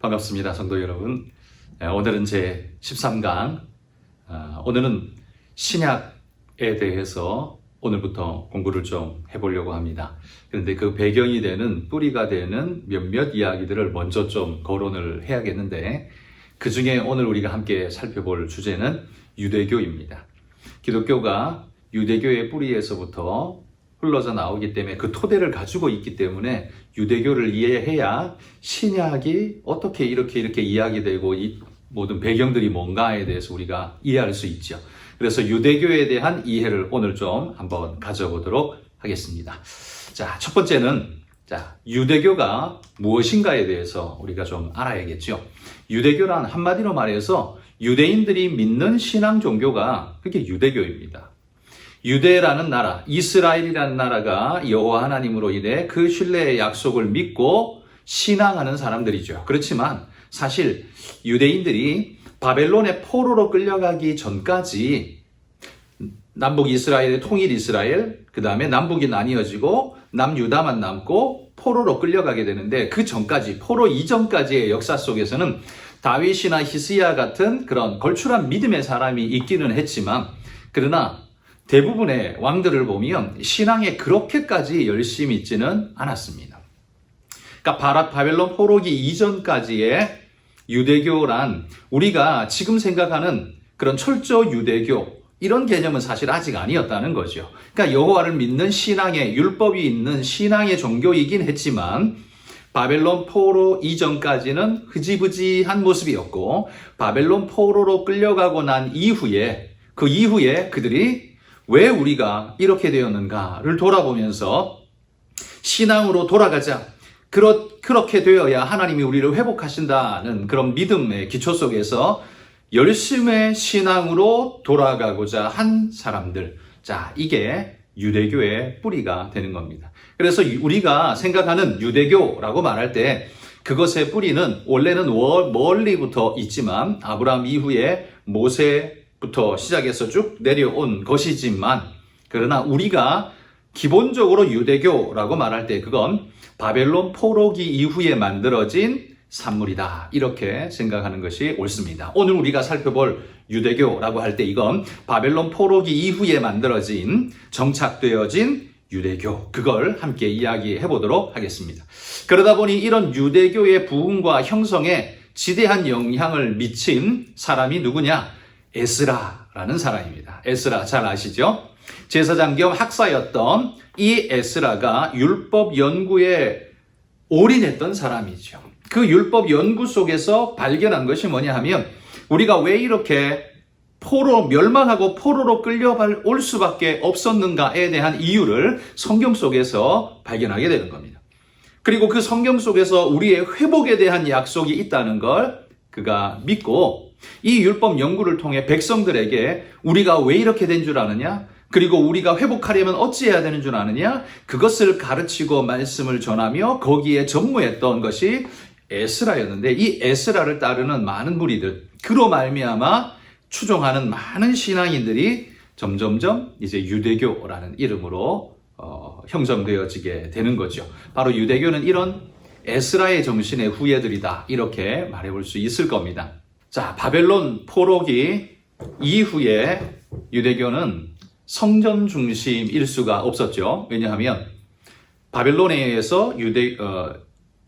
반갑습니다, 성도 여러분. 오늘은 제 13강. 오늘은 신약에 대해서 오늘부터 공부를 좀 해보려고 합니다. 그런데 그 배경이 되는, 뿌리가 되는 몇몇 이야기들을 먼저 좀 거론을 해야겠는데, 그 중에 오늘 우리가 함께 살펴볼 주제는 유대교입니다. 기독교가 유대교의 뿌리에서부터 흘러져 나오기 때문에, 그 토대를 가지고 있기 때문에 유대교를 이해해야 신약이 어떻게 이렇게 이야기되고 이 모든 배경들이 뭔가에 대해서 우리가 이해할 수 있죠. 그래서 유대교에 대한 이해를 오늘 좀 한번 가져보도록 하겠습니다. 자, 첫 번째는 유대교가 무엇인가에 대해서 우리가 좀 알아야겠죠. 유대교란 한마디로 말해서 유대인들이 믿는 신앙 종교가 그게 유대교입니다. 유대라는 나라, 이스라엘이라는 나라가 여호와 하나님으로 인해 그 신뢰의 약속을 믿고 신앙하는 사람들이죠. 그렇지만 사실 유대인들이 바벨론의 포로로 끌려가기 전까지 남북 이스라엘의 통일 이스라엘, 그 다음에 남북이 나뉘어지고 남유다만 남고 포로로 끌려가게 되는데, 그 전까지, 포로 이전까지의 역사 속에서는 다윗이나 히스야 같은 그런 걸출한 믿음의 사람이 있기는 했지만, 그러나 대부분의 왕들을 보면 신앙에 그렇게까지 열심히 있지는 않았습니다. 그러니까 바벨론 포로기 이전까지의 유대교란 우리가 지금 생각하는 그런 철저 유대교, 이런 개념은 사실 아직 아니었다는 거죠. 그러니까 여호와를 믿는 신앙의 율법이 있는 신앙의 종교이긴 했지만, 바벨론 포로 이전까지는 흐지부지한 모습이었고, 바벨론 포로로 끌려가고 난 이후에, 그 이후에 그들이 왜 우리가 이렇게 되었는가를 돌아보면서 신앙으로 돌아가자, 그렇게 되어야 하나님이 우리를 회복하신다는 그런 믿음의 기초 속에서 열심의 신앙으로 돌아가고자 한 사람들, 이게 유대교의 뿌리가 되는 겁니다. 그래서 우리가 생각하는 유대교라고 말할 때 그것의 뿌리는 원래는 멀리부터 있지만, 아브라함 이후에 모세부터 시작해서 쭉 내려온 것이지만, 그러나 우리가 기본적으로 유대교라고 말할 때 그건 바벨론 포로기 이후에 만들어진 산물이다, 이렇게 생각하는 것이 옳습니다. 오늘 우리가 살펴볼 유대교라고 할 때 이건 바벨론 포로기 이후에 만들어진, 정착되어진 유대교, 그걸 함께 이야기해 보도록 하겠습니다. 그러다 보니 이런 유대교의 부흥과 형성에 지대한 영향을 미친 사람이 누구냐? 에스라라는 사람입니다. 에스라 잘 아시죠? 제사장 겸 학사였던 이 에스라가 율법 연구에 올인했던 사람이죠. 그 율법 연구 속에서 발견한 것이 뭐냐 하면, 우리가 왜 이렇게 멸망하고 포로로 끌려올 수밖에 없었는가에 대한 이유를 성경 속에서 발견하게 되는 겁니다. 그리고 그 성경 속에서 우리의 회복에 대한 약속이 있다는 걸 그가 믿고, 이 율법 연구를 통해 백성들에게 우리가 왜 이렇게 된 줄 아느냐? 그리고 우리가 회복하려면 어찌해야 되는 줄 아느냐? 그것을 가르치고 말씀을 전하며 거기에 전무했던 것이 에스라였는데, 이 에스라를 따르는 많은 무리들, 그로 말미암아 추종하는 많은 신앙인들이 점점점 이제 유대교라는 이름으로 형성되어지게 되는 거죠. 바로 유대교는 이런 에스라의 정신의 후예들이다, 이렇게 말해볼 수 있을 겁니다. 자, 바벨론 포로기 이후에 유대교는 성전 중심일 수가 없었죠. 왜냐하면 바벨론에 의해서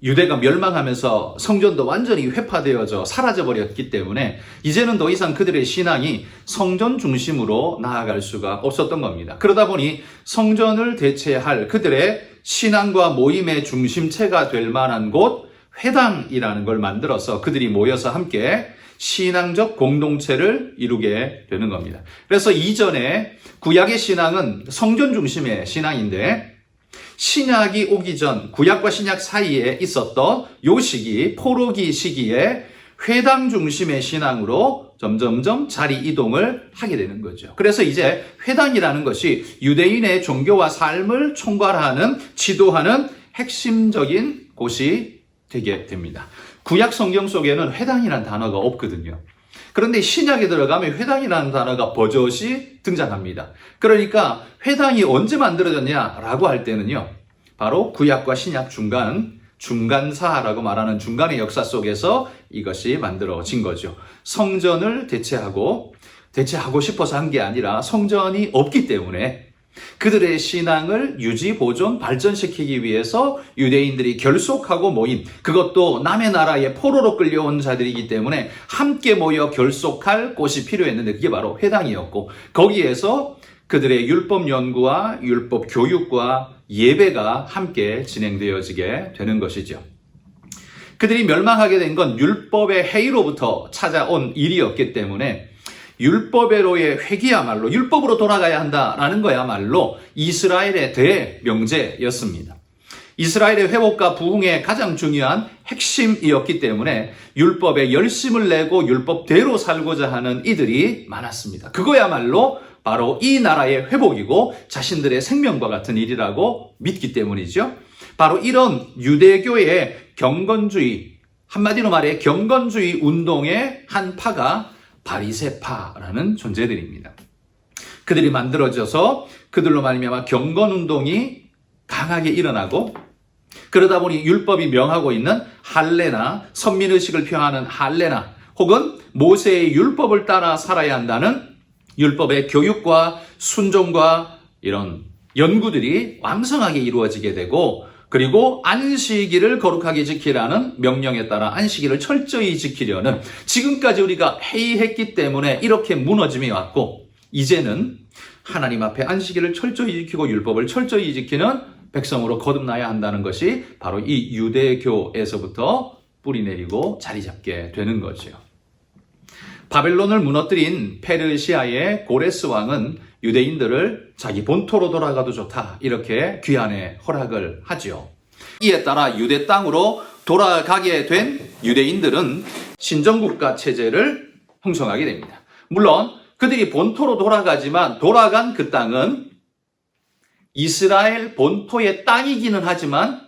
유대가 멸망하면서 성전도 완전히 회파되어져 사라져버렸기 때문에 이제는 더 이상 그들의 신앙이 성전 중심으로 나아갈 수가 없었던 겁니다. 그러다 보니 성전을 대체할 그들의 신앙과 모임의 중심체가 될 만한 곳, 회당이라는 걸 만들어서 그들이 모여서 함께 신앙적 공동체를 이루게 되는 겁니다. 그래서 이전에 구약의 신앙은 성전 중심의 신앙인데, 신약이 오기 전 구약과 신약 사이에 있었던 요 시기, 포로기 시기에 회당 중심의 신앙으로 점점점 자리 이동을 하게 되는 거죠. 그래서 이제 회당이라는 것이 유대인의 종교와 삶을 총괄하는, 지도하는 핵심적인 곳이 되게 됩니다. 구약 성경 속에는 회당이라는 단어가 없거든요. 그런데 신약에 들어가면 회당이라는 단어가 버젓이 등장합니다. 그러니까 회당이 언제 만들어졌냐라고 할 때는요, 바로 구약과 신약 중간 중간사라고 말하는 중간의 역사 속에서 이것이 만들어진 거죠. 성전을 대체하고 싶어서 한 게 아니라 성전이 없기 때문에 그들의 신앙을 유지, 보존, 발전시키기 위해서 유대인들이 결속하고 모인, 그것도 남의 나라에 포로로 끌려온 자들이기 때문에 함께 모여 결속할 곳이 필요했는데 그게 바로 회당이었고, 거기에서 그들의 율법 연구와 율법 교육과 예배가 함께 진행되어지게 되는 것이죠. 그들이 멸망하게 된 건 율법의 해이로부터 찾아온 일이었기 때문에 율법으로의 회귀야말로 율법으로 돌아가야 한다라는 거야말로 이스라엘의 대명제였습니다. 이스라엘의 회복과 부흥의 가장 중요한 핵심이었기 때문에 율법에 열심을 내고 율법대로 살고자 하는 이들이 많았습니다. 그거야말로 바로 이 나라의 회복이고 자신들의 생명과 같은 일이라고 믿기 때문이죠. 바로 이런 유대교의 경건주의, 한마디로 말해 경건주의 운동의 한 파가 바리새파라는 존재들입니다. 그들이 만들어져서 그들로 말미암아 경건운동이 강하게 일어나고, 그러다 보니 율법이 명하고 있는 할례나 선민의식을 표하는 할례나 혹은 모세의 율법을 따라 살아야 한다는 율법의 교육과 순종과 이런 연구들이 왕성하게 이루어지게 되고, 그리고 안식일을 거룩하게 지키라는 명령에 따라 안식일을 철저히 지키려는, 지금까지 우리가 해이했기 때문에 이렇게 무너짐이 왔고, 이제는 하나님 앞에 안식일을 철저히 지키고 율법을 철저히 지키는 백성으로 거듭나야 한다는 것이 바로 이 유대교에서부터 뿌리내리고 자리 잡게 되는 거죠. 바벨론을 무너뜨린 페르시아의 고레스 왕은 유대인들을 자기 본토로 돌아가도 좋다, 이렇게 귀환의 허락을 하죠. 이에 따라 유대 땅으로 돌아가게 된 유대인들은 신정국가 체제를 형성하게 됩니다. 물론 그들이 본토로 돌아가지만 돌아간 그 땅은 이스라엘 본토의 땅이기는 하지만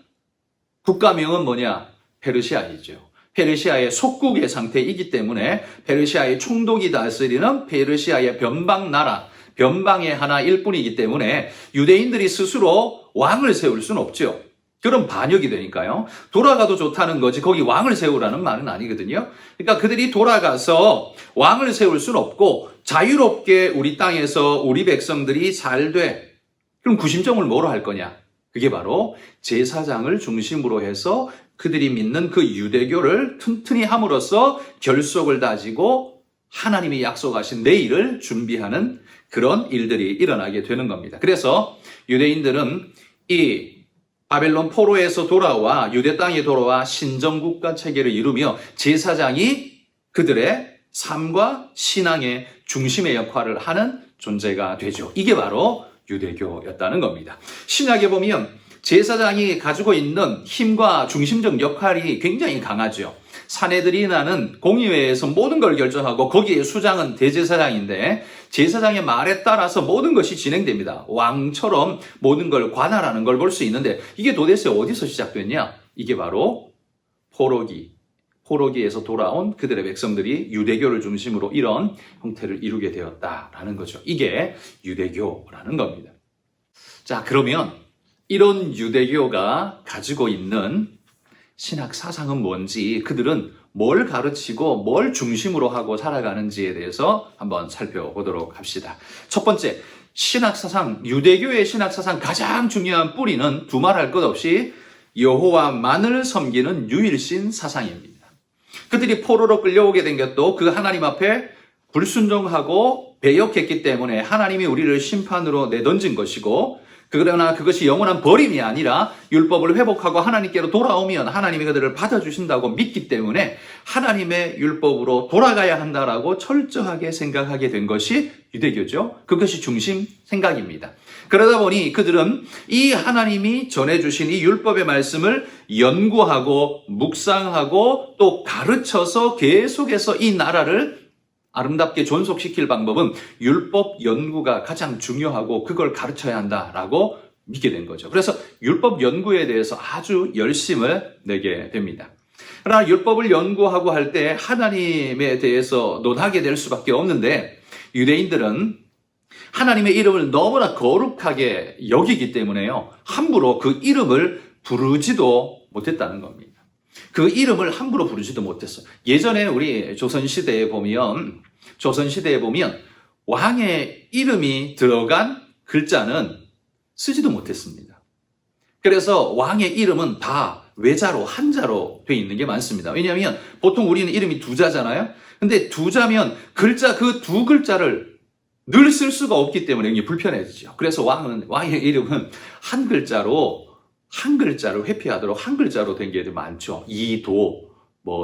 국가명은 뭐냐? 페르시아이죠. 페르시아의 속국의 상태이기 때문에 페르시아의 총독이 다스리는 페르시아의 변방나라, 변방의 하나일 뿐이기 때문에 유대인들이 스스로 왕을 세울 수는 없죠. 그럼 반역이 되니까요. 돌아가도 좋다는 거지 거기 왕을 세우라는 말은 아니거든요. 그러니까 그들이 돌아가서 왕을 세울 수는 없고 자유롭게 우리 땅에서 우리 백성들이 잘 돼. 그럼 구심점을 뭐로 할 거냐? 그게 바로 제사장을 중심으로 해서 그들이 믿는 그 유대교를 튼튼히 함으로써 결속을 다지고 하나님이 약속하신 내일을 준비하는 그런 일들이 일어나게 되는 겁니다. 그래서 유대인들은 이 바벨론 포로에서 돌아와 유대 땅에 돌아와 신정국가 체계를 이루며 제사장이 그들의 삶과 신앙의 중심의 역할을 하는 존재가 되죠. 이게 바로 유대교였다는 겁니다. 신약에 보면 제사장이 가지고 있는 힘과 중심적 역할이 굉장히 강하죠. 사내들이나는 공의회에서 모든 걸 결정하고 거기에 수장은 대제사장인데 제사장의 말에 따라서 모든 것이 진행됩니다. 왕처럼 모든 걸 관할하는 걸 볼 수 있는데 이게 도대체 어디서 시작됐냐? 이게 바로 포로기에서 돌아온 그들의 백성들이 유대교를 중심으로 이런 형태를 이루게 되었다라는 거죠. 이게 유대교라는 겁니다. 자, 그러면 이런 유대교가 가지고 있는 신학 사상은 뭔지, 그들은 뭘 가르치고 뭘 중심으로 하고 살아가는지에 대해서 한번 살펴보도록 합시다. 첫 번째, 신학 사상, 유대교의 신학 사상 가장 중요한 뿌리는 두말할 것 없이 여호와만을 섬기는 유일신 사상입니다. 그들이 포로로 끌려오게 된 것도 그 하나님 앞에 불순종하고 배역했기 때문에 하나님이 우리를 심판으로 내던진 것이고, 그러나 그것이 영원한 버림이 아니라 율법을 회복하고 하나님께로 돌아오면 하나님이 그들을 받아주신다고 믿기 때문에 하나님의 율법으로 돌아가야 한다라고 철저하게 생각하게 된 것이 유대교죠. 그것이 중심 생각입니다. 그러다 보니 그들은 이 하나님이 전해주신 이 율법의 말씀을 연구하고 묵상하고 또 가르쳐서 계속해서 이 나라를 아름답게 존속시킬 방법은 율법 연구가 가장 중요하고 그걸 가르쳐야 한다라고 믿게 된 거죠. 그래서 율법 연구에 대해서 아주 열심을 내게 됩니다. 그러나 율법을 연구하고 할 때 하나님에 대해서 논하게 될 수밖에 없는데 유대인들은 하나님의 이름을 너무나 거룩하게 여기기 때문에요. 함부로 그 이름을 부르지도 못했다는 겁니다. 그 이름을 함부로 부르지도 못했어요. 예전에 우리 조선시대에 보면 왕의 이름이 들어간 글자는 쓰지도 못했습니다. 그래서 왕의 이름은 다 외자로, 한자로 돼 있는 게 많습니다. 왜냐하면 보통 우리는 이름이 두 자잖아요. 근데 두 자면 그 두 글자를 늘 쓸 수가 없기 때문에 이게 불편해지죠. 그래서 왕의 이름은 한 글자로 회피하도록 한 글자로 된 게 많죠. 이도,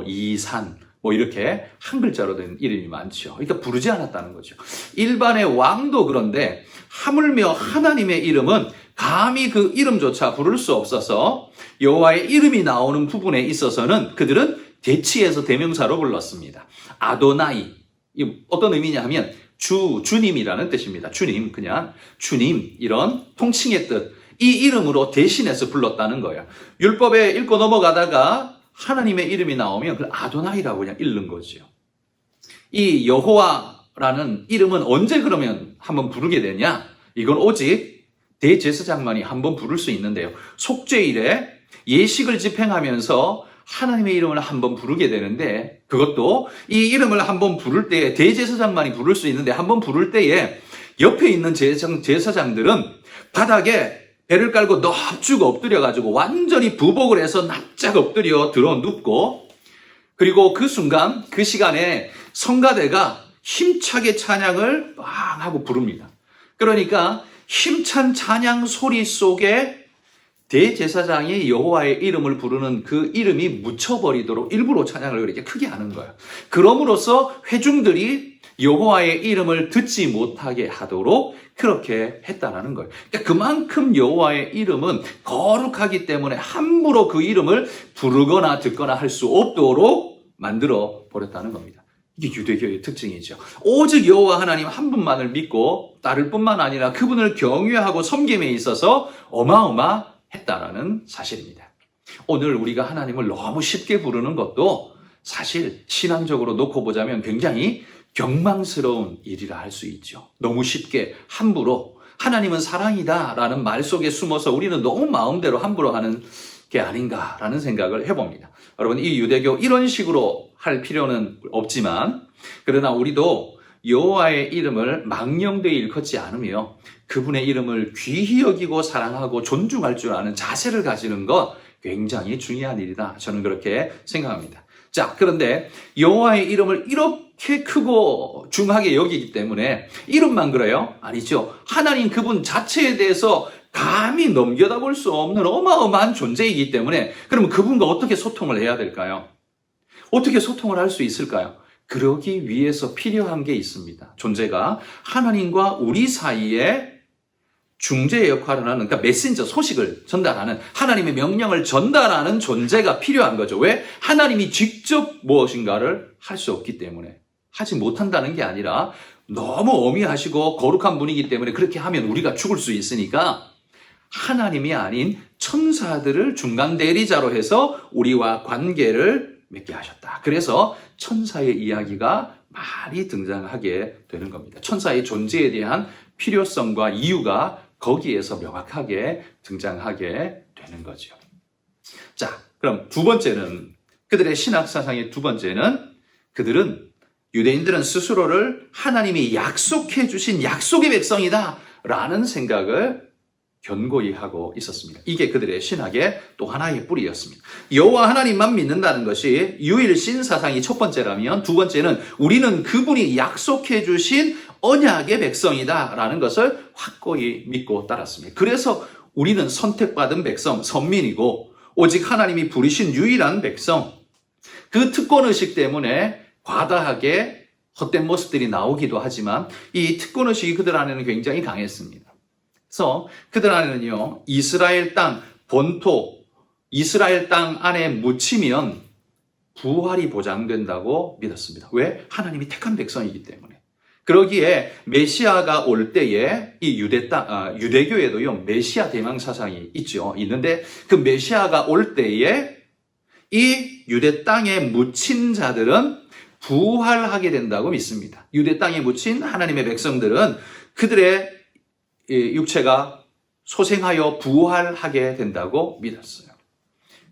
이산, 이렇게 한 글자로 된 이름이 많죠. 그러니까 부르지 않았다는 거죠. 일반의 왕도 그런데 하물며 하나님의 이름은 감히 그 이름조차 부를 수 없어서 여호와의 이름이 나오는 부분에 있어서는 그들은 대치해서 대명사로 불렀습니다. 아도나이. 어떤 의미냐 하면 주님이라는 뜻입니다. 주님, 그냥 주님, 이런 통칭의 뜻. 이 이름으로 대신해서 불렀다는 거예요. 율법에 읽고 넘어가다가 하나님의 이름이 나오면 그 아도나이라고 그냥 읽는 거죠. 이 여호와라는 이름은 언제 그러면 한번 부르게 되냐? 이건 오직 대제사장만이 한번 부를 수 있는데요. 속죄일에 예식을 집행하면서 하나님의 이름을 한번 부르게 되는데, 그것도 이 이름을 한번 부를 때에 대제사장만이 부를 수 있는데, 한번 부를 때에 옆에 있는 제사장들은 바닥에 배를 깔고 넙죽 엎드려가지고 완전히 부복을 해서 납작 엎드려 들어 눕고, 그리고 그 순간, 그 시간에 성가대가 힘차게 찬양을 빵 하고 부릅니다. 그러니까 힘찬 찬양 소리 속에 대제사장이 여호와의 이름을 부르는 그 이름이 묻혀버리도록 일부러 찬양을 그렇게 크게 하는 거예요. 그럼으로써 회중들이 여호와의 이름을 듣지 못하게 하도록 그렇게 했다라는 거예요. 그러니까 그만큼 여호와의 이름은 거룩하기 때문에 함부로 그 이름을 부르거나 듣거나 할 수 없도록 만들어 버렸다는 겁니다. 이게 유대교의 특징이죠. 오직 여호와 하나님 한 분만을 믿고 따를 뿐만 아니라 그분을 경외하고 섬김에 있어서 어마어마했다라는 사실입니다. 오늘 우리가 하나님을 너무 쉽게 부르는 것도 사실 신앙적으로 놓고 보자면 굉장히 경망스러운 일이라 할 수 있죠. 너무 쉽게 함부로 하나님은 사랑이다라는 말 속에 숨어서 우리는 너무 마음대로 함부로 하는 게 아닌가라는 생각을 해봅니다. 여러분, 이 유대교 이런 식으로 할 필요는 없지만, 그러나 우리도 여호와의 이름을 망령되이 일컫지 않으며 그분의 이름을 귀히 여기고 사랑하고 존중할 줄 아는 자세를 가지는 것 굉장히 중요한 일이다. 저는 그렇게 생각합니다. 자, 그런데 여호와의 이름을 이렇게 크고 중하게 여기기 때문에 이름만 그래요? 아니죠. 하나님 그분 자체에 대해서 감히 넘겨다 볼 수 없는 어마어마한 존재이기 때문에, 그러면 그분과 어떻게 소통을 해야 될까요? 어떻게 소통을 할 수 있을까요? 그러기 위해서 필요한 게 있습니다. 존재가 하나님과 우리 사이에 중재의 역할을 하는, 그러니까 메신저, 소식을 전달하는, 하나님의 명령을 전달하는 존재가 필요한 거죠. 왜? 하나님이 직접 무엇인가를 할 수 없기 때문에. 하지 못한다는 게 아니라 너무 어미하시고 거룩한 분이기 때문에 그렇게 하면 우리가 죽을 수 있으니까 하나님이 아닌 천사들을 중간 대리자로 해서 우리와 관계를 맺게 하셨다. 그래서 천사의 이야기가 많이 등장하게 되는 겁니다. 천사의 존재에 대한 필요성과 이유가 거기에서 명확하게 등장하게 되는 거죠. 자, 그럼 두 번째는, 그들의 신학 사상의 두 번째는, 유대인들은 스스로를 하나님이 약속해 주신 약속의 백성이다 라는 생각을 견고히 하고 있었습니다. 이게 그들의 신학의 또 하나의 뿌리였습니다. 여호와 하나님만 믿는다는 것이 유일신 사상이 첫 번째라면, 두 번째는 우리는 그분이 약속해 주신 언약의 백성이다 라는 것을 확고히 믿고 따랐습니다. 그래서 우리는 선택받은 백성, 선민이고 오직 하나님이 부르신 유일한 백성, 그 특권의식 때문에 과다하게 헛된 모습들이 나오기도 하지만 이 특권의식이 그들 안에는 굉장히 강했습니다. 그래서 그들 안에는요, 이스라엘 땅, 본토, 이스라엘 땅 안에 묻히면 부활이 보장된다고 믿었습니다. 왜? 하나님이 택한 백성이기 때문에. 그러기에 메시아가 올 때에 이 유대교에도요, 메시아 대망 사상이 있는데 그 메시아가 올 때에 이 유대 땅에 묻힌 자들은 부활하게 된다고 믿습니다. 유대 땅에 묻힌 하나님의 백성들은 그들의 육체가 소생하여 부활하게 된다고 믿었어요.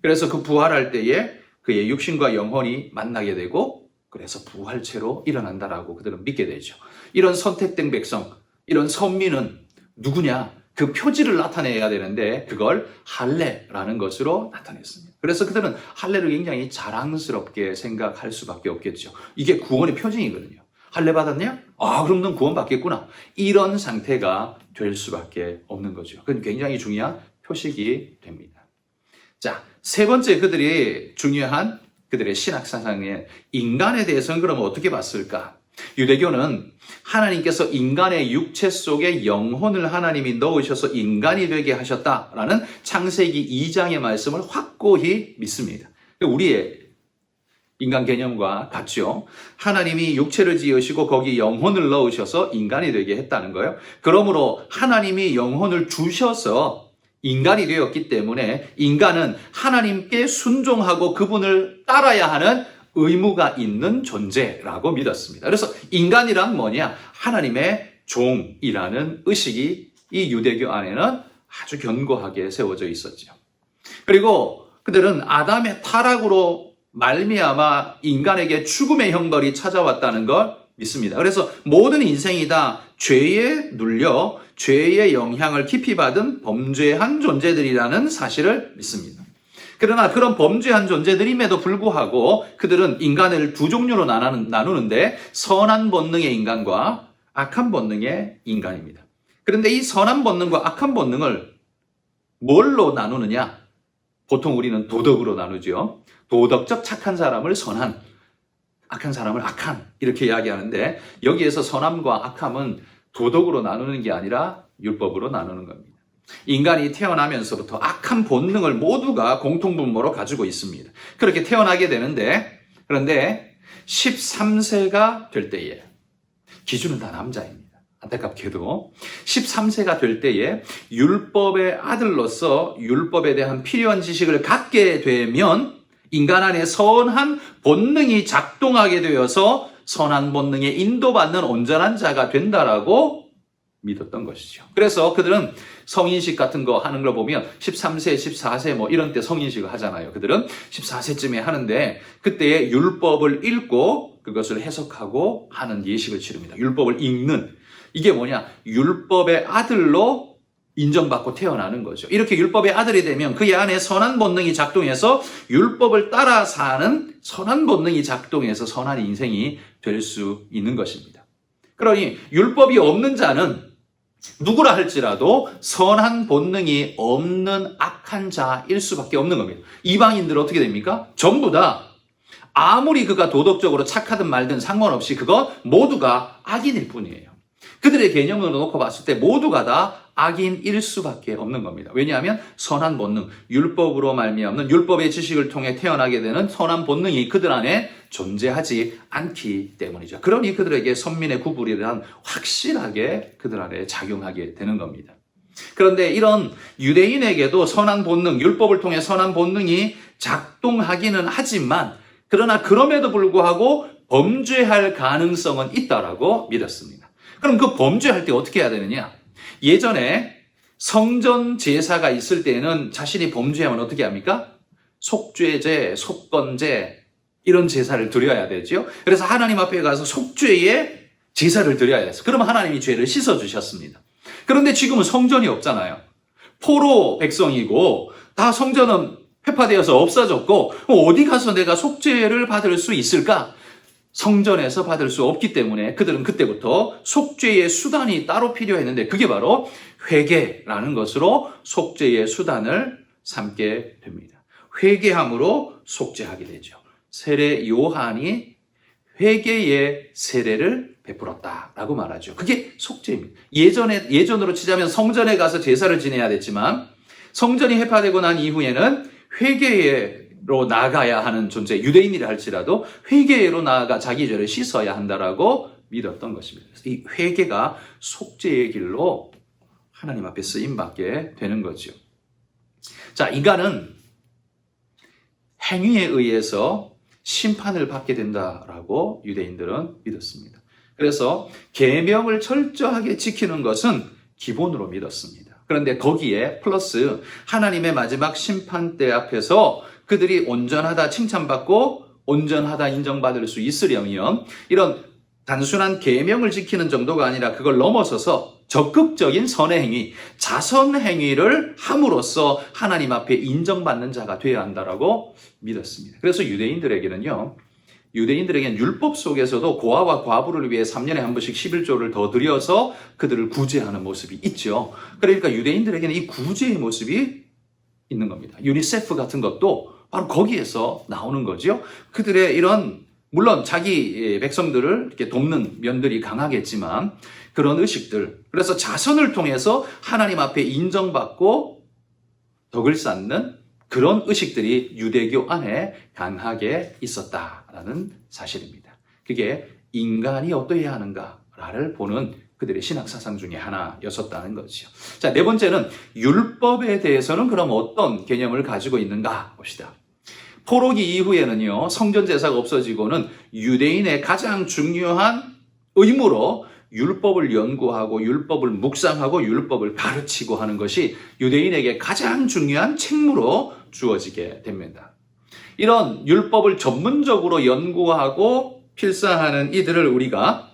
그래서 그 부활할 때에 그의 육신과 영혼이 만나게 되고 그래서 부활체로 일어난다라고 그들은 믿게 되죠. 이런 선택된 백성, 이런 선민은 누구냐? 그 표지를 나타내야 되는데 그걸 할례라는 것으로 나타냈습니다. 그래서 그들은 할례를 굉장히 자랑스럽게 생각할 수밖에 없겠죠. 이게 구원의 표징이거든요. 할례 받았냐? 아, 그럼 넌 구원 받겠구나. 이런 상태가 될 수밖에 없는 거죠. 그건 굉장히 중요한 표식이 됩니다. 자, 세 번째 그들이 중요한 그들의 신학 사상에 인간에 대해서는 그러면 어떻게 봤을까? 유대교는 하나님께서 인간의 육체 속에 영혼을 하나님이 넣으셔서 인간이 되게 하셨다라는 창세기 2장의 말씀을 확고히 믿습니다. 우리의 인간 개념과 같죠. 하나님이 육체를 지으시고 거기 영혼을 넣으셔서 인간이 되게 했다는 거예요. 그러므로 하나님이 영혼을 주셔서 인간이 되었기 때문에 인간은 하나님께 순종하고 그분을 따라야 하는 의무가 있는 존재라고 믿었습니다. 그래서 인간이란 뭐냐? 하나님의 종이라는 의식이 이 유대교 안에는 아주 견고하게 세워져 있었죠. 그리고 그들은 아담의 타락으로 말미암아 인간에게 죽음의 형벌이 찾아왔다는 걸 믿습니다. 그래서 모든 인생이 다 죄에 눌려 죄의 영향을 깊이 받은 범죄한 존재들이라는 사실을 믿습니다. 그러나 그런 범죄한 존재들임에도 불구하고 그들은 인간을 두 종류로 나누는데 선한 본능의 인간과 악한 본능의 인간입니다. 그런데 이 선한 본능과 악한 본능을 뭘로 나누느냐? 보통 우리는 도덕으로 나누죠. 도덕적 착한 사람을 선한, 악한 사람을 악한 이렇게 이야기하는데 여기에서 선함과 악함은 도덕으로 나누는 게 아니라 율법으로 나누는 겁니다. 인간이 태어나면서부터 악한 본능을 모두가 공통분모로 가지고 있습니다. 그렇게 태어나게 되는데 그런데 13세가 될 때에 기준은 다 남자입니다. 안타깝게도 13세가 될 때에 율법의 아들로서 율법에 대한 필요한 지식을 갖게 되면 인간 안에 선한 본능이 작동하게 되어서 선한 본능에 인도받는 온전한 자가 된다라고 믿었던 것이죠. 그래서 그들은 성인식 같은 거 하는 걸 보면 13세, 14세 뭐 이런 때 성인식을 하잖아요. 그들은 14세쯤에 하는데 그때에 율법을 읽고 그것을 해석하고 하는 예식을 치릅니다. 율법을 읽는. 이게 뭐냐? 율법의 아들로 인정받고 태어나는 거죠. 이렇게 율법의 아들이 되면 그의 안에 선한 본능이 작동해서 율법을 따라 사는 선한 본능이 작동해서 선한 인생이 될 수 있는 것입니다. 그러니 율법이 없는 자는 누구라 할지라도 선한 본능이 없는 악한 자일 수밖에 없는 겁니다. 이방인들은 어떻게 됩니까? 전부 다 아무리 그가 도덕적으로 착하든 말든 상관없이 그거 모두가 악인일 뿐이에요. 그들의 개념으로 놓고 봤을 때 모두가 다 악인일 수밖에 없는 겁니다. 왜냐하면 선한 본능, 율법으로 말미암는 율법의 지식을 통해 태어나게 되는 선한 본능이 그들 안에 존재하지 않기 때문이죠. 그러니 그들에게 선민의 구분이란 확실하게 그들 안에 작용하게 되는 겁니다. 그런데 이런 유대인에게도 선한 본능, 율법을 통해 선한 본능이 작동하기는 하지만 그러나 그럼에도 불구하고 범죄할 가능성은 있다라고 믿었습니다. 그럼 그 범죄할 때 어떻게 해야 되느냐? 예전에 성전 제사가 있을 때는 자신이 범죄하면 어떻게 합니까? 속죄제, 속건제 이런 제사를 드려야 되죠. 그래서 하나님 앞에 가서 속죄의 제사를 드려야 됐어요. 그러면 하나님이 죄를 씻어주셨습니다. 그런데 지금은 성전이 없잖아요. 포로 백성이고 다 성전은 폐파되어서 없어졌고 어디 가서 내가 속죄를 받을 수 있을까? 성전에서 받을 수 없기 때문에 그들은 그때부터 속죄의 수단이 따로 필요했는데 그게 바로 회개라는 것으로 속죄의 수단을 삼게 됩니다. 회개함으로 속죄하게 되죠. 세례 요한이 회개의 세례를 베풀었다라고 말하죠. 그게 속죄입니다. 예전으로 치자면 성전에 가서 제사를 지내야 됐지만 성전이 회파되고 난 이후에는 회개로 나아가야 하는 존재, 유대인이라 할지라도 회개로 나아가 자기 죄를 씻어야 한다라고 믿었던 것입니다. 그래서 이 회개가 속죄의 길로 하나님 앞에 쓰임받게 되는 거죠. 자, 인간은 행위에 의해서 심판을 받게 된다라고 유대인들은 믿었습니다. 그래서 계명을 철저하게 지키는 것은 기본으로 믿었습니다. 그런데 거기에 플러스 하나님의 마지막 심판대 앞에서 그들이 온전하다 칭찬받고 온전하다 인정받을 수 있으려면 이런 단순한 계명을 지키는 정도가 아니라 그걸 넘어서서 적극적인 선의 행위, 자선 행위를 함으로써 하나님 앞에 인정받는 자가 되어야 한다라고 믿었습니다. 그래서 유대인들에게는 율법 속에서도 고아와 과부를 위해 3년에 한 번씩 11조를 더 드려서 그들을 구제하는 모습이 있죠. 그러니까 유대인들에게는 이 구제의 모습이 있는 겁니다. 유니세프 같은 것도 바로 거기에서 나오는 거죠. 그들의 이런 물론 자기 백성들을 이렇게 돕는 면들이 강하겠지만 그런 의식들, 그래서 자선을 통해서 하나님 앞에 인정받고 덕을 쌓는 그런 의식들이 유대교 안에 강하게 있었다라는 사실입니다. 그게 인간이 어떠해야 하는가를 보는 그들의 신학 사상 중에 하나였었다는 거죠. 자, 네 번째는 율법에 대해서는 그럼 어떤 개념을 가지고 있는가 봅시다. 포로기 이후에는요, 성전 제사가 없어지고는 유대인의 가장 중요한 의무로 율법을 연구하고 율법을 묵상하고 율법을 가르치고 하는 것이 유대인에게 가장 중요한 책무로 주어지게 됩니다. 이런 율법을 전문적으로 연구하고 필사하는 이들을 우리가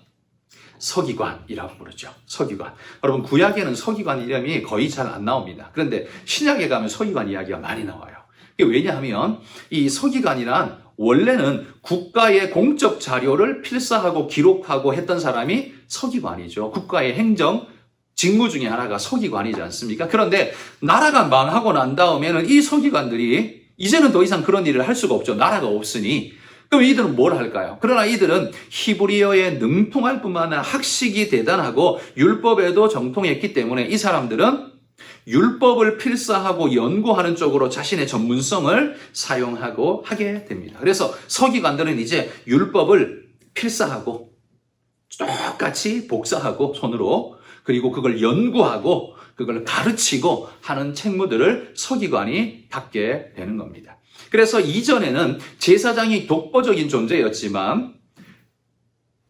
서기관이라고 부르죠. 서기관. 여러분, 구약에는 서기관 이름이 거의 잘 안 나옵니다. 그런데 신약에 가면 서기관 이야기가 많이 나와요. 왜냐하면 이 서기관이란 원래는 국가의 공적 자료를 필사하고 기록하고 했던 사람이 서기관이죠. 국가의 행정 직무 중에 하나가 서기관이지 않습니까? 그런데 나라가 망하고 난 다음에는 이 서기관들이 이제는 더 이상 그런 일을 할 수가 없죠. 나라가 없으니. 그럼 이들은 뭘 할까요? 그러나 이들은 히브리어에 능통할 뿐만 아니라 학식이 대단하고 율법에도 정통했기 때문에 이 사람들은 율법을 필사하고 연구하는 쪽으로 자신의 전문성을 사용하고 하게 됩니다. 그래서 서기관들은 이제 율법을 필사하고 똑같이 복사하고 손으로, 그리고 그걸 연구하고 그걸 가르치고 하는 책무들을 서기관이 받게 되는 겁니다. 그래서 이전에는 제사장이 독보적인 존재였지만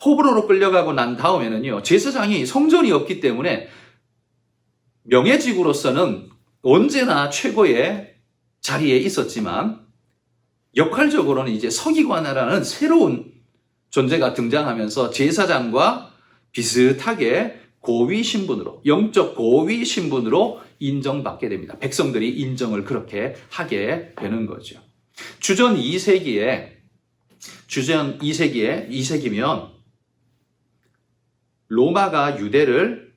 포로로 끌려가고 난 다음에는요, 제사장이 성전이 없기 때문에 명예직으로서는 언제나 최고의 자리에 있었지만 역할적으로는 이제 서기관이라는 새로운 존재가 등장하면서 제사장과 비슷하게 고위 신분으로, 영적 고위 신분으로 인정받게 됩니다. 백성들이 인정을 그렇게 하게 되는 거죠. 주전 2세기면 로마가 유대를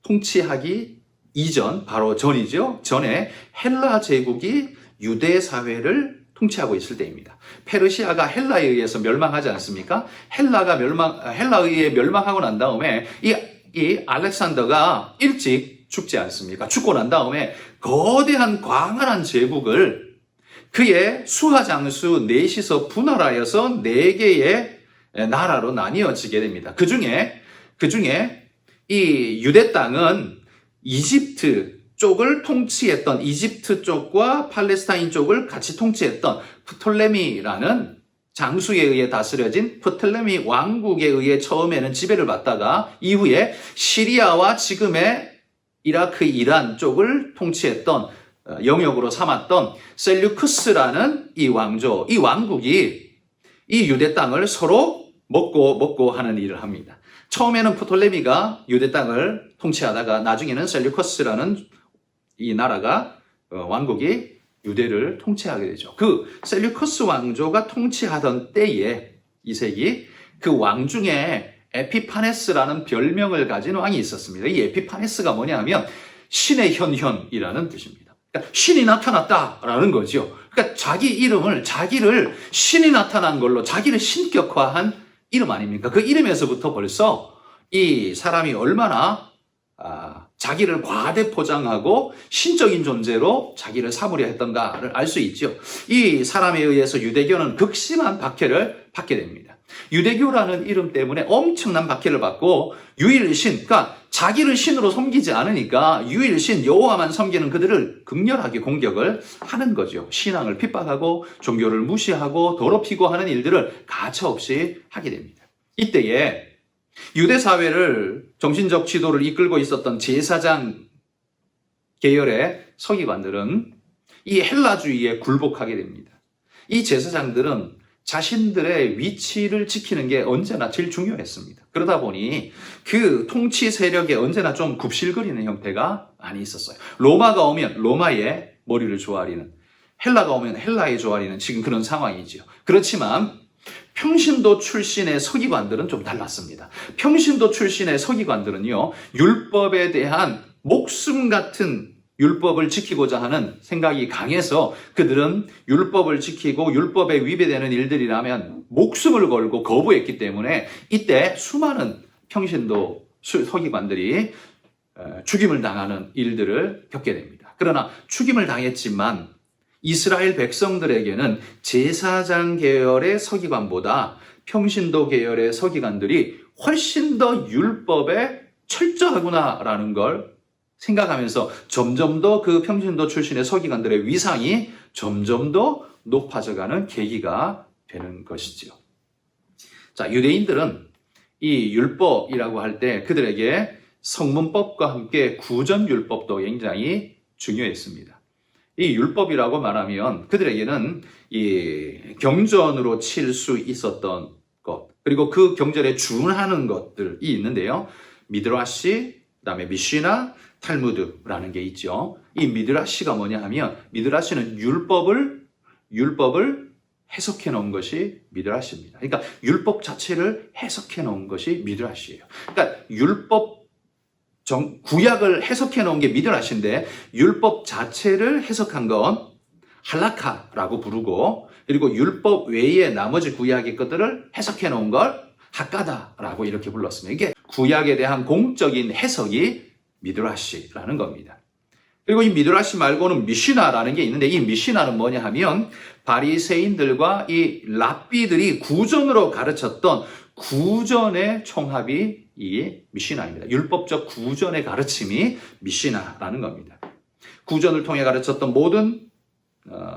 통치하기 이전, 바로 전이죠. 전에 헬라 제국이 유대 사회를 통치하고 있을 때입니다. 페르시아가 헬라에 의해서 멸망하지 않습니까? 헬라에 의해 멸망하고 난 다음에 이 알렉산더가 일찍 죽지 않습니까? 죽고 난 다음에 거대한 광활한 제국을 그의 수하장수 넷이서 분할하여서 4개의 나라로 나뉘어지게 됩니다. 그 중에 이 유대 땅은 이집트 쪽을 통치했던, 이집트 쪽과 팔레스타인 쪽을 같이 통치했던 프톨레미라는 장수에 의해 다스려진 프톨레미 왕국에 의해 처음에는 지배를 받다가 이후에 시리아와 지금의 이라크, 이란 쪽을 통치했던, 영역으로 삼았던 셀류크스라는 이 왕조, 이 왕국이 이 유대 땅을 서로 먹고 하는 일을 합니다. 처음에는 프톨레미가 유대 땅을 통치하다가 나중에는 셀류커스라는 이 나라가, 왕국이 유대를 통치하게 되죠. 그 셀류커스 왕조가 통치하던 때에 2세기 그 왕 중에 에피파네스라는 별명을 가진 왕이 있었습니다. 이 에피파네스가 뭐냐 하면 신의 현현이라는 뜻입니다. 그러니까 신이 나타났다라는 거죠. 그러니까 자기를 신이 나타난 걸로 자기를 신격화한 이름 아닙니까? 그 이름에서부터 벌써 이 사람이 얼마나 자기를 과대 포장하고 신적인 존재로 자기를 삼으려 했던가를 알 수 있죠. 이 사람에 의해서 유대교는 극심한 박해를 받게 됩니다. 유대교라는 이름 때문에 엄청난 박해를 받고 유일신, 그러니까 자기를 신으로 섬기지 않으니까 유일신 여호와만 섬기는 그들을 극렬하게 공격을 하는 거죠. 신앙을 핍박하고 종교를 무시하고 더럽히고 하는 일들을 가차없이 하게 됩니다. 이때에 유대 사회를 정신적 지도를 이끌고 있었던 제사장 계열의 서기관들은 이 헬라주의에 굴복하게 됩니다. 이 제사장들은 자신들의 위치를 지키는 게 언제나 제일 중요했습니다. 그러다 보니 그 통치 세력에 언제나 좀 굽실거리는 형태가 많이 있었어요. 로마가 오면 로마의 머리를 조아리는, 헬라가 오면 헬라의 조아리는 지금 그런 상황이지요. 그렇지만 평신도 출신의 서기관들은 좀 달랐습니다. 평신도 출신의 서기관들은요, 율법에 대한 목숨 같은 율법을 지키고자 하는 생각이 강해서 그들은 율법을 지키고 율법에 위배되는 일들이라면 목숨을 걸고 거부했기 때문에 이때 수많은 평신도 서기관들이 죽임을 당하는 일들을 겪게 됩니다. 그러나 죽임을 당했지만 이스라엘 백성들에게는 제사장 계열의 서기관보다 평신도 계열의 서기관들이 훨씬 더 율법에 철저하구나라는 걸 생각하면서 점점 더 그 평신도 출신의 서기관들의 위상이 점점 더 높아져가는 계기가 되는 것이지요. 자, 유대인들은 이 율법이라고 할 때 그들에게 성문법과 함께 구전율법도 굉장히 중요했습니다. 이 율법이라고 말하면 그들에게는 이 경전으로 칠 수 있었던 것, 그리고 그 경전에 준하는 것들이 있는데요. 미드라시, 그다음에 미시나, 탈무드라는 게 있죠. 이 미드라시가 뭐냐 하면 미드라시는 율법을 해석해 놓은 것이 미드라시입니다. 그러니까 율법 자체를 해석해 놓은 것이 미드라시예요. 그러니까 구약을 해석해 놓은 게 미드라시인데 율법 자체를 해석한 건 할라카라고 부르고, 그리고 율법 외에 나머지 구약의 것들을 해석해 놓은 걸 하까다라고 이렇게 불렀습니다. 이게 구약에 대한 공적인 해석이 미드라시라는 겁니다. 그리고 이 미드라시 말고는 미시나라는 게 있는데 이 미시나는 뭐냐 하면 바리새인들과 이 랍비들이 구전으로 가르쳤던 구전의 총합이 이 미시나입니다. 율법적 구전의 가르침이 미시나라는 겁니다. 구전을 통해 가르쳤던 모든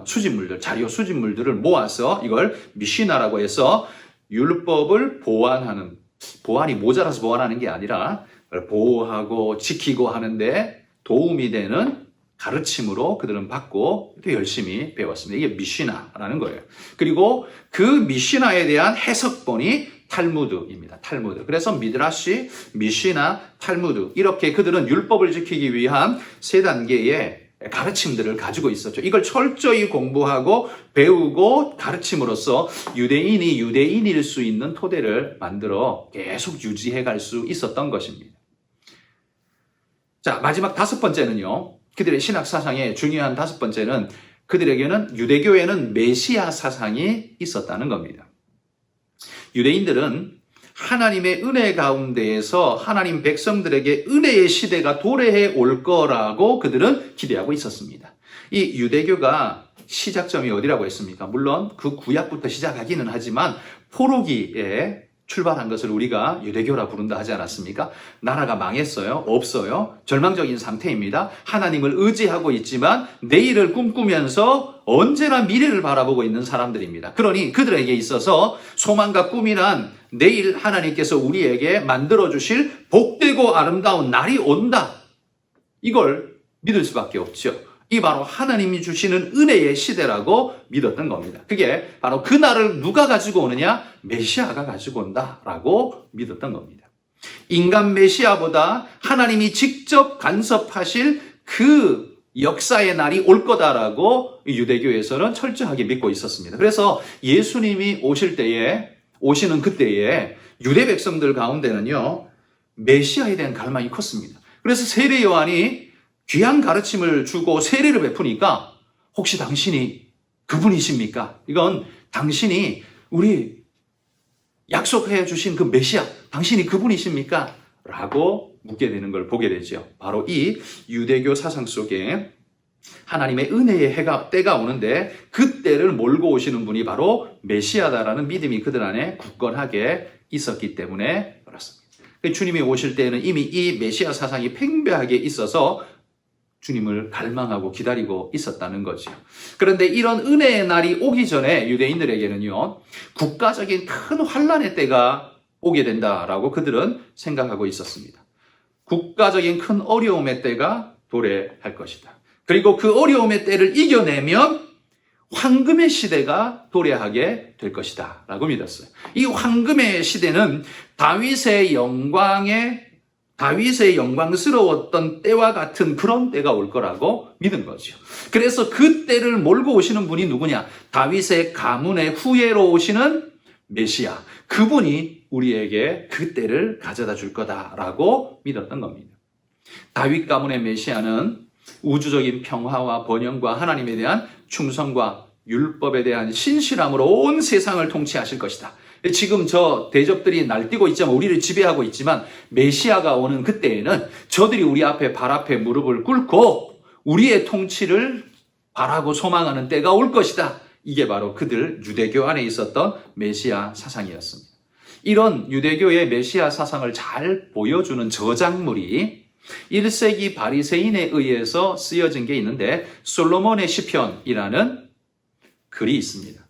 수집물들, 자료 수집물들을 모아서 이걸 미시나라고 해서 율법을 보완하는, 보완이 모자라서 보완하는 게 아니라 보호하고 지키고 하는데 도움이 되는 가르침으로 그들은 받고 또 열심히 배웠습니다. 이게 미시나라는 거예요. 그리고 그 미시나에 대한 해석본이 탈무드입니다. 탈무드. 그래서 미드라시, 미시나, 탈무드, 이렇게 그들은 율법을 지키기 위한 세 단계의 가르침들을 가지고 있었죠. 이걸 철저히 공부하고 배우고 가르침으로써 유대인이 유대인일 수 있는 토대를 만들어 계속 유지해 갈 수 있었던 것입니다. 자, 마지막 다섯 번째는요. 그들의 신학 사상의 중요한 다섯 번째는 그들에게는 유대교에는 메시아 사상이 있었다는 겁니다. 유대인들은 하나님의 은혜 가운데에서 하나님 백성들에게 은혜의 시대가 도래해 올 거라고 그들은 기대하고 있었습니다. 이 유대교가 시작점이 어디라고 했습니까? 물론 그 구약부터 시작하기는 하지만 포로기에 출발한 것을 우리가 유대교라 부른다 하지 않았습니까? 나라가 망했어요? 없어요? 절망적인 상태입니다. 하나님을 의지하고 있지만 내일을 꿈꾸면서 언제나 미래를 바라보고 있는 사람들입니다. 그러니 그들에게 있어서 소망과 꿈이 난 내일 하나님께서 우리에게 만들어주실 복되고 아름다운 날이 온다. 이걸 믿을 수밖에 없죠. 이 바로 하나님이 주시는 은혜의 시대라고 믿었던 겁니다. 그게 바로 그 날을 누가 가지고 오느냐? 메시아가 가지고 온다라고 믿었던 겁니다. 인간 메시아보다 하나님이 직접 간섭하실 그 역사의 날이 올 거다라고 유대교에서는 철저하게 믿고 있었습니다. 그래서 예수님이 오시는 그때에 유대 백성들 가운데는요, 메시아에 대한 갈망이 컸습니다. 그래서 세례 요한이 귀한 가르침을 주고 세례를 베푸니까 혹시 당신이 그분이십니까? 이건 당신이 우리 약속해 주신 그 메시아, 당신이 그분이십니까? 라고 묻게 되는 걸 보게 되죠. 바로 이 유대교 사상 속에 하나님의 은혜의 때가 오는데 그 때를 몰고 오시는 분이 바로 메시아다라는 믿음이 그들 안에 굳건하게 있었기 때문에 그렇습니다. 주님이 오실 때에는 이미 이 메시아 사상이 팽배하게 있어서 주님을 갈망하고 기다리고 있었다는 거죠. 그런데 이런 은혜의 날이 오기 전에 유대인들에게는요, 국가적인 큰 환란의 때가 오게 된다라고 그들은 생각하고 있었습니다. 국가적인 큰 어려움의 때가 도래할 것이다. 그리고 그 어려움의 때를 이겨내면 황금의 시대가 도래하게 될 것이다 라고 믿었어요. 이 황금의 시대는 다윗의 영광스러웠던 때와 같은 그런 때가 올 거라고 믿은 거죠. 그래서 그 때를 몰고 오시는 분이 누구냐? 다윗의 가문의 후예로 오시는 메시아. 그분이 우리에게 그 때를 가져다 줄 거다라고 믿었던 겁니다. 다윗 가문의 메시아는 우주적인 평화와 번영과 하나님에 대한 충성과 율법에 대한 신실함으로 온 세상을 통치하실 것이다. 지금 저 대적들이 날뛰고 있지만 우리를 지배하고 있지만 메시아가 오는 그때에는 저들이 우리 앞에 발 앞에 무릎을 꿇고 우리의 통치를 바라고 소망하는 때가 올 것이다. 이게 바로 그들 유대교 안에 있었던 메시아 사상이었습니다. 이런 유대교의 메시아 사상을 잘 보여주는 저작물이 1세기 바리새인에 의해서 쓰여진 게 있는데 솔로몬의 시편이라는 글이 있습니다.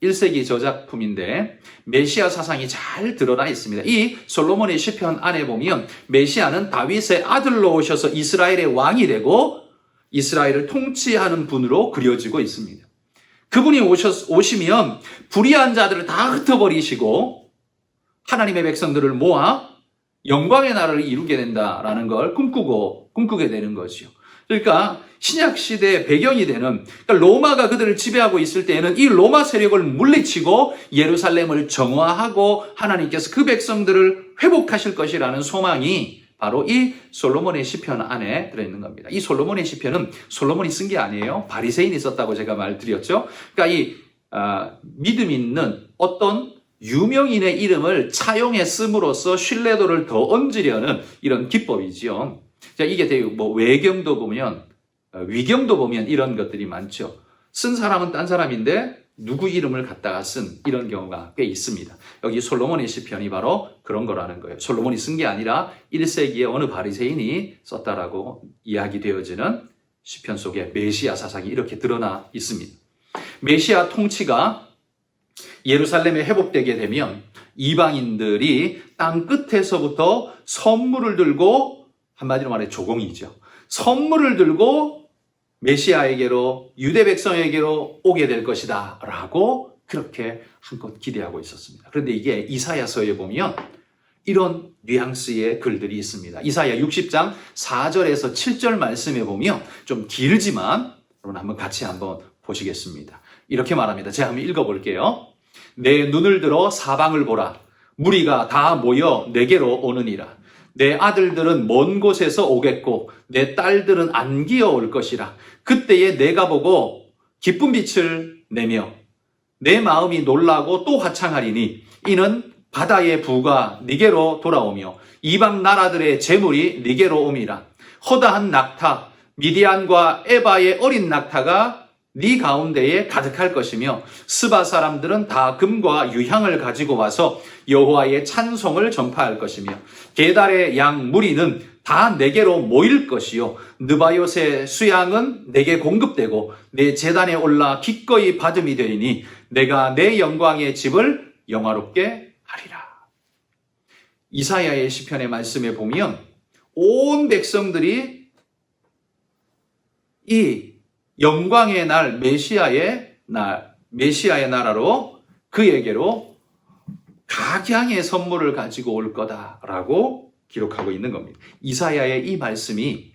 1세기 저작품인데 메시아 사상이 잘 드러나 있습니다. 이 솔로몬의 시편 안에 보면 메시아는 다윗의 아들로 오셔서 이스라엘의 왕이 되고 이스라엘을 통치하는 분으로 그려지고 있습니다. 그분이 오시면 불의한 자들을 다 흩어버리시고 하나님의 백성들을 모아 영광의 나라를 이루게 된다라는 걸 꿈꾸게 되는 거죠. 그러니까 신약 시대의 배경이 되는, 그러니까 로마가 그들을 지배하고 있을 때에는 이 로마 세력을 물리치고 예루살렘을 정화하고 하나님께서 그 백성들을 회복하실 것이라는 소망이 바로 이 솔로몬의 시편 안에 들어있는 겁니다. 이 솔로몬의 시편은 솔로몬이 쓴 게 아니에요. 바리새인이 썼다고 제가 말드렸죠. 그러니까 이 믿음 있는 어떤 유명인의 이름을 차용해 씀으로써 신뢰도를 더 얹으려는 이런 기법이지요. 자, 이게 되게 외경도 보면, 위경도 보면 이런 것들이 많죠. 쓴 사람은 딴 사람인데 누구 이름을 갖다가 쓴 이런 경우가 꽤 있습니다. 여기 솔로몬의 시편이 바로 그런 거라는 거예요. 솔로몬이 쓴 게 아니라 1세기에 어느 바리새인이 썼다라고 이야기되어지는 시편 속에 메시아 사상이 이렇게 드러나 있습니다. 메시아 통치가 예루살렘에 회복되게 되면 이방인들이 땅 끝에서부터 선물을 들고, 한마디로 말해 조공이죠. 선물을 들고 메시아에게로, 유대 백성에게로 오게 될 것이다 라고 그렇게 한껏 기대하고 있었습니다. 그런데 이게 이사야서에 보면 이런 뉘앙스의 글들이 있습니다. 이사야 60장 4절에서 7절 말씀에 보면 좀 길지만 여러분 한번 같이 한번 보시겠습니다. 이렇게 말합니다. 제가 한번 읽어볼게요. 내 눈을 들어 사방을 보라. 무리가 다 모여 내게로 오느니라. 내 아들들은 먼 곳에서 오겠고 내 딸들은 안 기어올 것이라. 그때에 내가 보고 기쁜 빛을 내며 내 마음이 놀라고 또 화창하리니 이는 바다의 부가 네게로 돌아오며 이방 나라들의 재물이 네게로 옴이라. 허다한 낙타 미디안과 에바의 어린 낙타가 네 가운데에 가득할 것이며 스바 사람들은 다 금과 유향을 가지고 와서 여호와의 찬송을 전파할 것이며 게달의 양 무리는 다 내게로 모일 것이요 느바요의 수양은 내게 공급되고 내 제단에 올라 기꺼이 받음이 되리니 내가 내 영광의 집을 영화롭게 하리라. 이사야의 시편의 말씀에 보면 온 백성들이 이 영광의 날 메시아의 나라로 그에게로 각양의 선물을 가지고 올 거다라고 기록하고 있는 겁니다. 이사야의 이 말씀이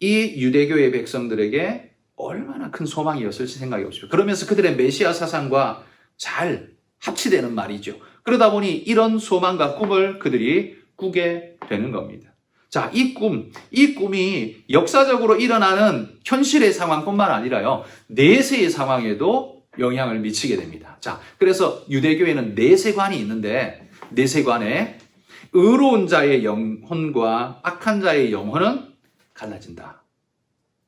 이 유대교의 백성들에게 얼마나 큰 소망이었을지 생각해 보십시오. 그러면서 그들의 메시아 사상과 잘 합치되는 말이죠. 그러다 보니 이런 소망과 꿈을 그들이 꾸게 되는 겁니다. 자, 이 꿈이 역사적으로 일어나는 현실의 상황뿐만 아니라요, 내세의 상황에도 영향을 미치게 됩니다. 자, 그래서 유대교에는 내세관이 있는데, 내세관에 의로운 자의 영혼과 악한 자의 영혼은 갈라진다.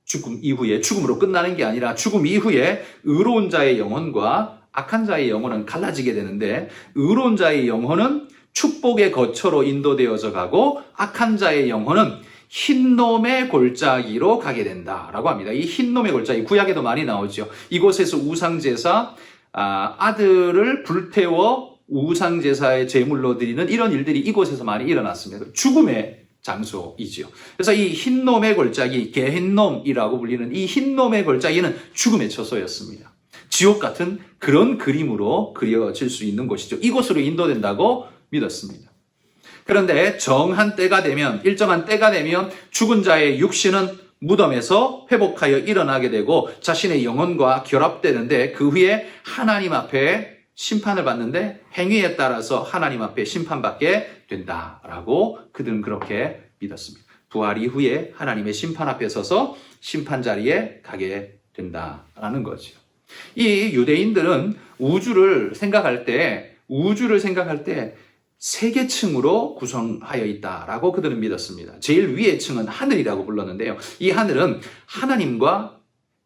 죽음 이후에, 죽음으로 끝나는 게 아니라 죽음 이후에 의로운 자의 영혼과 악한 자의 영혼은 갈라지게 되는데, 의로운 자의 영혼은 축복의 거처로 인도되어져 가고 악한 자의 영혼은 흰놈의 골짜기로 가게 된다라고 합니다. 이 흰놈의 골짜기, 구약에도 많이 나오죠. 이곳에서 우상제사, 아들을 불태워 우상 제사의 제물로 드리는 이런 일들이 이곳에서 많이 일어났습니다. 죽음의 장소이지요. 그래서 이 흰놈의 골짜기, 게헨놈이라고 불리는 이 흰놈의 골짜기는 죽음의 처소였습니다. 지옥 같은 그런 그림으로 그려질 수 있는 곳이죠. 이곳으로 인도된다고 믿었습니다. 그런데 정한 때가 되면, 일정한 때가 되면 죽은 자의 육신은 무덤에서 회복하여 일어나게 되고 자신의 영혼과 결합되는데 그 후에 하나님 앞에 심판을 받는데 행위에 따라서 하나님 앞에 심판받게 된다라고 그들은 그렇게 믿었습니다. 부활 이후에 하나님의 심판 앞에 서서 심판 자리에 가게 된다라는 거죠. 이 유대인들은 우주를 생각할 때 세 개 층으로 구성하여 있다라고 그들은 믿었습니다. 제일 위의 층은 하늘이라고 불렀는데요. 이 하늘은 하나님과,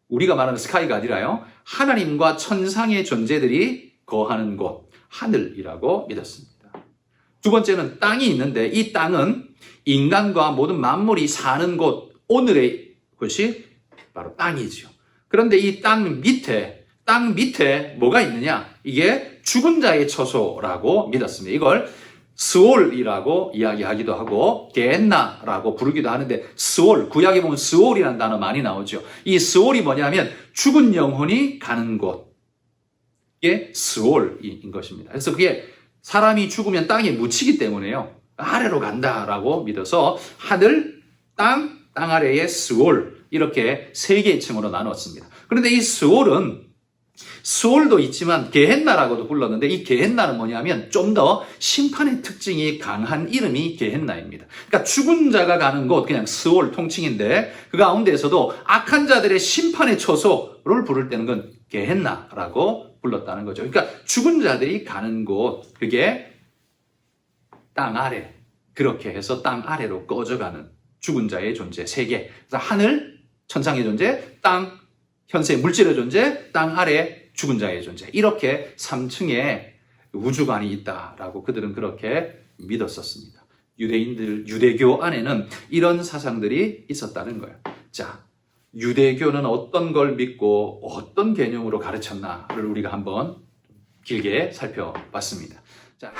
우리가 말하는 스카이가 아니라요, 하나님과 천상의 존재들이 거하는 곳, 하늘이라고 믿었습니다. 두 번째는 땅이 있는데 이 땅은 인간과 모든 만물이 사는 곳, 오늘의 곳이 바로 땅이죠. 그런데 이 땅 밑에 뭐가 있느냐? 이게 죽은 자의 처소라고 믿었습니다. 이걸 스올이라고 이야기하기도 하고 게헨나라고 부르기도 하는데, 스올, 구약에 보면 스올이라는 단어 많이 나오죠. 이 스올이 뭐냐면 죽은 영혼이 가는 곳, 이게 스올인 것입니다. 그래서 그게 사람이 죽으면 땅에 묻히기 때문에요, 아래로 간다라고 믿어서 하늘, 땅 아래의 스올, 이렇게 세 개의 층으로 나눴습니다. 그런데 이 스올도 있지만 게헨나라고도 불렀는데, 이 게헨나는 뭐냐면 좀 더 심판의 특징이 강한 이름이 게헨나입니다. 그러니까 죽은 자가 가는 곳, 그냥 스올 통칭인데 그 가운데에서도 악한 자들의 심판의 처소를 부를 때는 건 게헨나라고 불렀다는 거죠. 그러니까 죽은 자들이 가는 곳, 그게 땅 아래, 그렇게 해서 땅 아래로 꺼져가는 죽은 자의 존재 세 개. 그래서 하늘, 천상의 존재, 땅, 현세의 물질의 존재, 땅 아래 죽은 자의 존재, 이렇게 3층에 우주관이 있다라고 그들은 그렇게 믿었었습니다. 유대교 안에는 이런 사상들이 있었다는 거예요. 자, 유대교는 어떤 걸 믿고 어떤 개념으로 가르쳤나를 우리가 한번 길게 살펴봤습니다. 자.